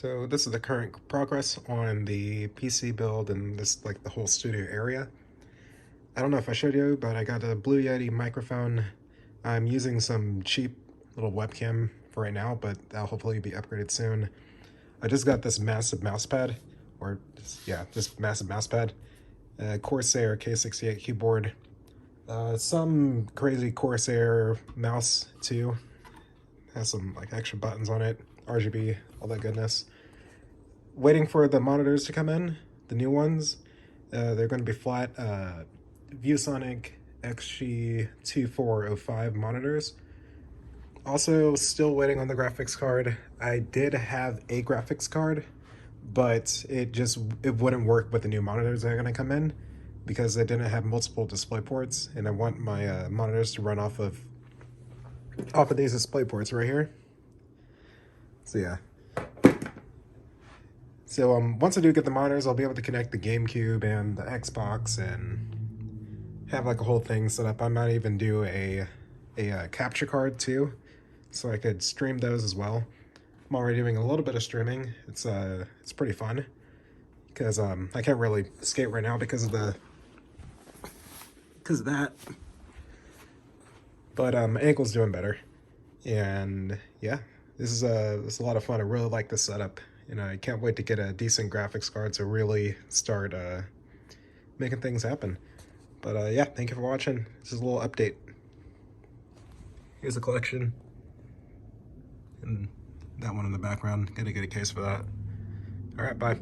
So this is the current progress on the PC build and this like the whole studio area. I don't know if I showed you, but I got a Blue Yeti microphone. I'm using some cheap little webcam for right now, but that'll hopefully be upgraded soon. I just got this massive mouse pad, this massive mouse pad. Corsair K68 keyboard. Some crazy Corsair mouse too. Has some like extra buttons on it, RGB, all that goodness. Waiting for the monitors to come in, the new ones. They're going to be flat ViewSonic XG2405 monitors. Also, still waiting on the graphics card. I did have a graphics card, but it wouldn't work with the new monitors that are going to come in because they didn't have multiple display ports, and I want my monitors to run off of these display ports right here. So yeah. So once I do get the monitors, I'll be able to connect the GameCube and the Xbox and have like a whole thing set up. I might even do a capture card too, so I could stream those as well. I'm already doing a little bit of streaming. It's pretty fun because I can't really skate right now because of that. But my ankle's doing better, and yeah, this is a lot of fun. I really like this setup. And I can't wait to get a decent graphics card to really start making things happen. But yeah, thank you for watching. This is a little update. Here's the collection. And that one in the background. Gotta get a case for that. All right, bye.